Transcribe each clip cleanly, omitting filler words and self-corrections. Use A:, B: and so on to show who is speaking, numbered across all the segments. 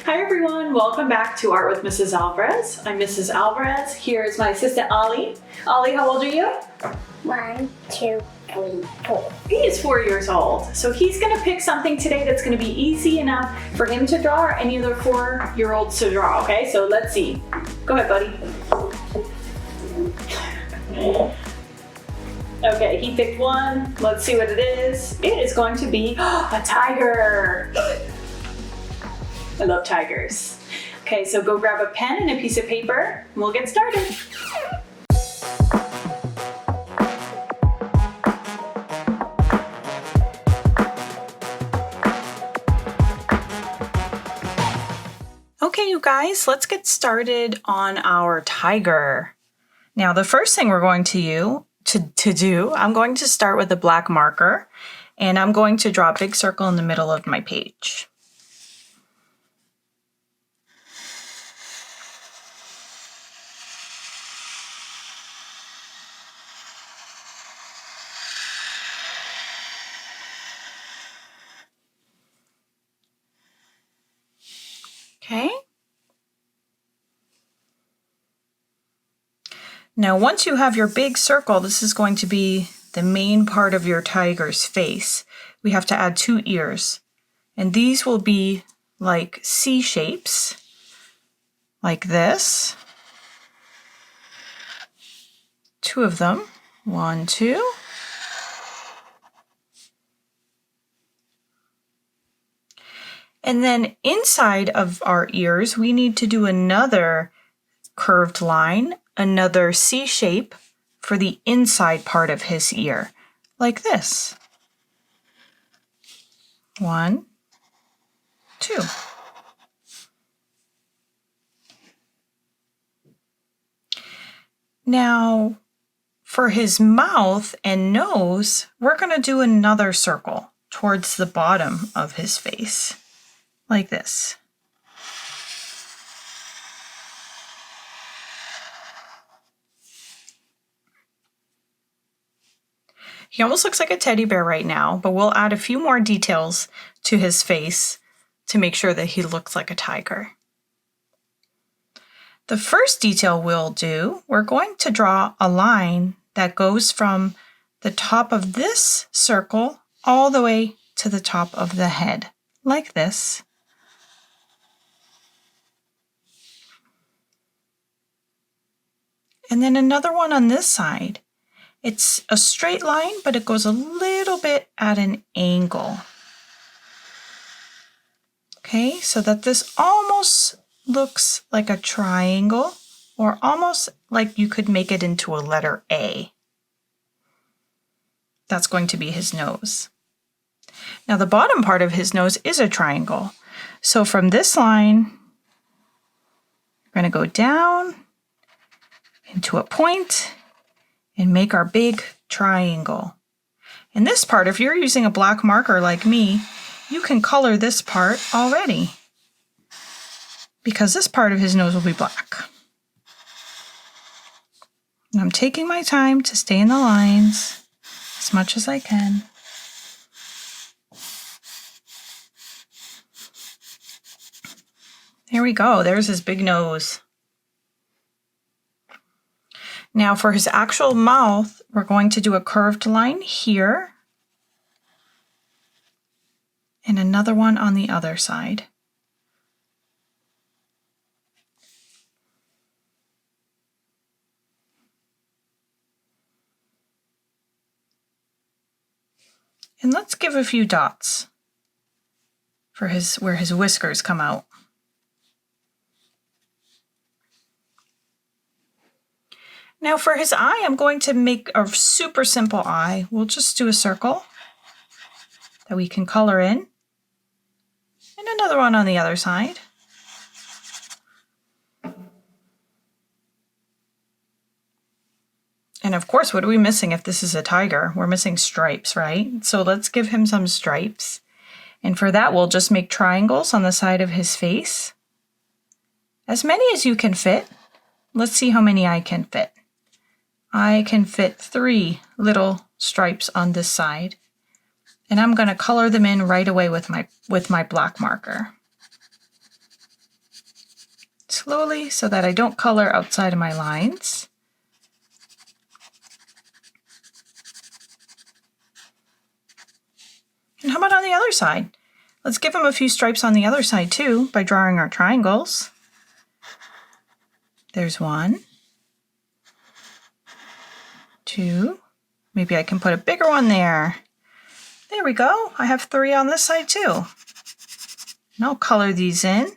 A: Hi everyone, welcome back to Art with Mrs. Alvarez. I'm Mrs. Alvarez. Here is my assistant Ollie. Ollie, how old are you?
B: 1, 2, 3, 4.
A: He is 4 years old. So he's gonna pick something today that's gonna be easy enough for him to draw or any other 4-year-olds to draw, okay? So let's see. Go ahead, buddy. Okay, he picked one. Let's see what it is. It is going to be a tiger. I love tigers. Okay, so go grab a pen and a piece of paper and we'll get started. Okay, you guys, let's get started on our tiger. Now, the first thing we're going to do, I'm going to start with a black marker and I'm going to draw a big circle in the middle of my page. Okay. Now, once you have your big circle, this is going to be the main part of your tiger's face. We have to add 2 ears, and these will be like C shapes, like this. 2 of them. 1, 2. And then inside of our ears, we need to do another curved line, another C shape for the inside part of his ear, like this. 1, 2. Now, for his mouth and nose, we're going to do another circle towards the bottom of his face, like this. He almost looks like a teddy bear right now, but we'll add a few more details to his face to make sure that he looks like a tiger. The first detail we'll do, we're going to draw a line that goes from the top of this circle all the way to the top of the head, like this. And then another one on this side. It's a straight line, but it goes a little bit at an angle. Okay, so that this almost looks like a triangle, or almost like you could make it into a letter A. That's going to be his nose. Now the bottom part of his nose is a triangle. So from this line, we're going to go down into a point and make our big triangle. And this part, if you're using a black marker like me, you can color this part already, because this part of his nose will be black. And I'm taking my time to stay in the lines as much as I can. There we go, there's his big nose. Now for his actual mouth, we're going to do a curved line here and another one on the other side. And let's give a few dots for where his whiskers come out. Now for his eye, I'm going to make a super simple eye. We'll just do a circle that we can color in, and another one on the other side. And of course, what are we missing if this is a tiger? We're missing stripes, right? So let's give him some stripes. And for that, we'll just make triangles on the side of his face. As many as you can fit. Let's see how many I can fit. I can fit 3 little stripes on this side. And I'm going to color them in right away with my black marker. slowly so that I don't color outside of my lines. And how about on the other side? Let's give him a few stripes on the other side too by drawing our triangles. There's 1, 2, maybe I can put a bigger one there. There we go. I have 3 on this side too. And I'll color these in.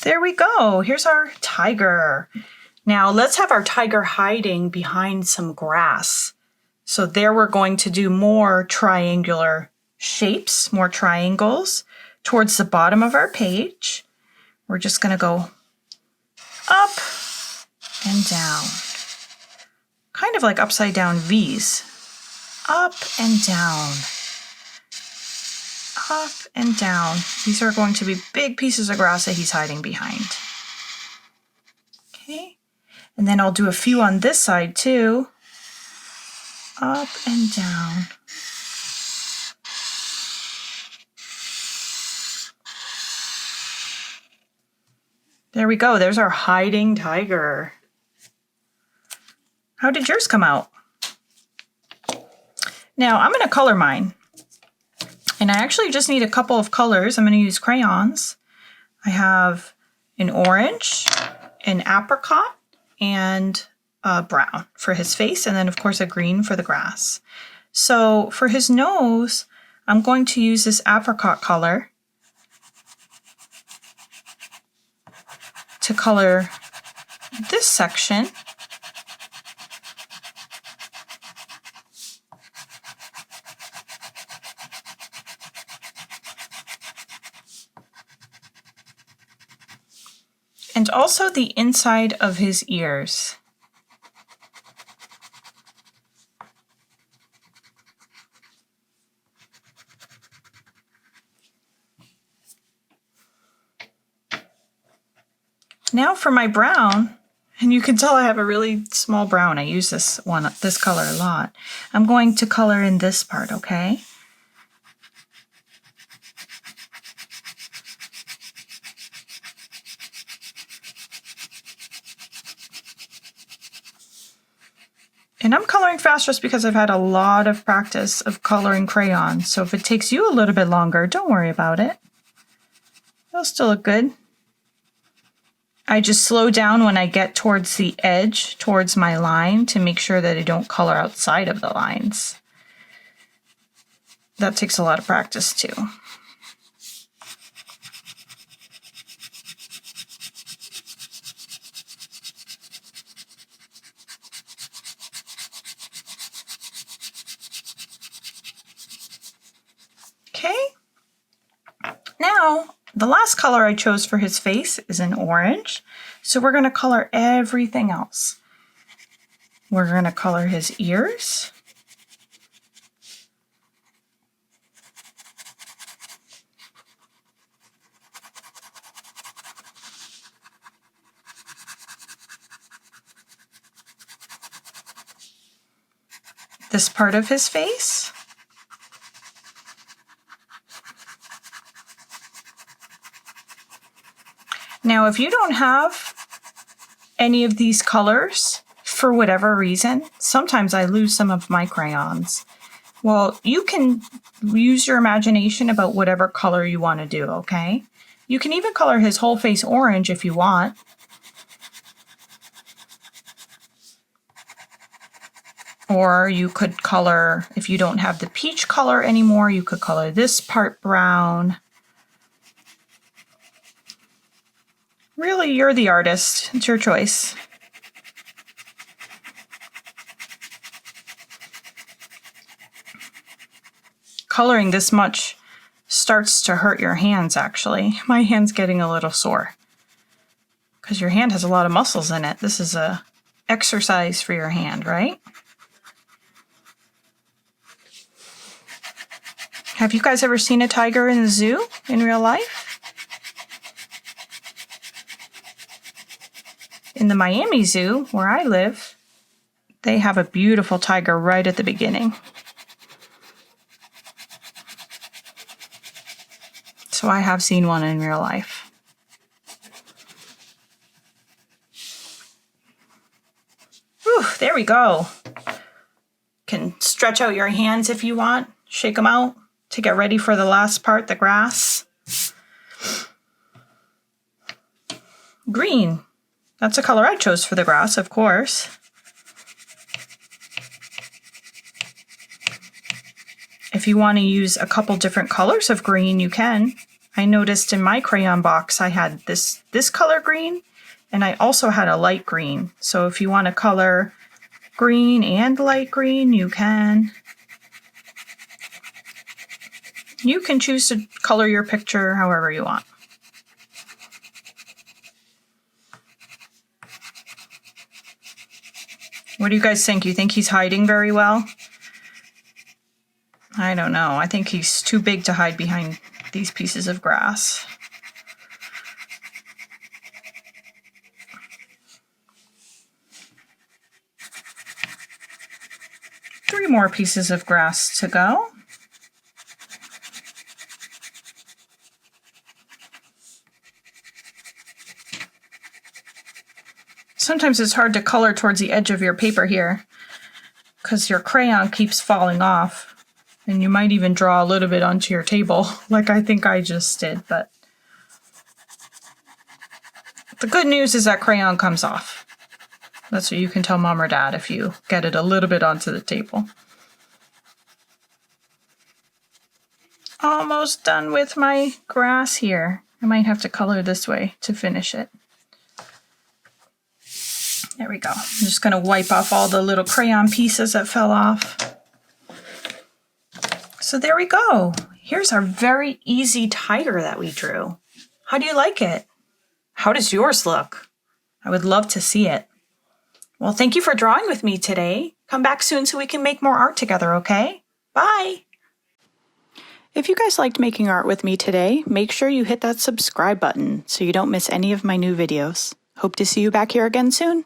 A: There we go. Here's our tiger. Now let's have our tiger hiding behind some grass. So there we're going to do more triangular shapes, more triangles towards the bottom of our page. We're just going to go up and down, kind of like upside down V's. Up and down. Up and down. These are going to be big pieces of grass that he's hiding behind. Okay, and then I'll do a few on this side too. Up and down. There we go. There's our hiding tiger. How did yours come out? Now I'm going to color mine. And I actually just need a couple of colors. I'm going to use crayons. I have an orange, an apricot, and a brown for his face, and then of course a green for the grass. So for his nose, I'm going to use this apricot color to color this section. And also the inside of his ears. Now for my brown, and you can tell I have a really small brown. I use this color a lot. I'm going to color in this part, okay? And I'm coloring fast just because I've had a lot of practice of coloring crayons. So if it takes you a little bit longer, don't worry about it. It'll still look good. I just slow down when I get towards the edge, towards my line, to make sure that I don't color outside of the lines. That takes a lot of practice too. Okay. Now, the last color I chose for his face is an orange. So we're going to color everything else. We're going to color his ears. This part of his face. Now, if you don't have any of these colors, for whatever reason, sometimes I lose some of my crayons. Well, you can use your imagination about whatever color you want to do, okay? You can even color his whole face orange if you want. Or you could color, if you don't have the peach color anymore, you could color this part brown. Really, you're the artist. It's your choice. Coloring this much starts to hurt your hands, actually. My hand's getting a little sore because your hand has a lot of muscles in it. This is a exercise for your hand, right? Have you guys ever seen a tiger in the zoo in real life? In the Miami Zoo, where I live, they have a beautiful tiger right at the beginning. So I have seen one in real life. Whew, there we go. Can stretch out your hands if you want. Shake them out to get ready for the last part, the grass. Green. That's the color I chose for the grass, of course. If you want to use a couple different colors of green, you can. I noticed in my crayon box I had this color green, and I also had a light green. So if you want to color green and light green, you can. You can choose to color your picture however you want. What do you guys think? You think he's hiding very well? I don't know. I think he's too big to hide behind these pieces of grass. Three more pieces of grass to go. Sometimes it's hard to color towards the edge of your paper here because your crayon keeps falling off. And you might even draw a little bit onto your table, like I think I just did. But the good news is that crayon comes off. That's what you can tell mom or dad if you get it a little bit onto the table. Almost done with my grass here. I might have to color this way to finish it. There we go. I'm just going to wipe off all the little crayon pieces that fell off. So there we go. Here's our very easy tiger that we drew. How do you like it? How does yours look? I would love to see it. Well, thank you for drawing with me today. Come back soon so we can make more art together, okay? Bye! If you guys liked making art with me today, make sure you hit that subscribe button so you don't miss any of my new videos. Hope to see you back here again soon.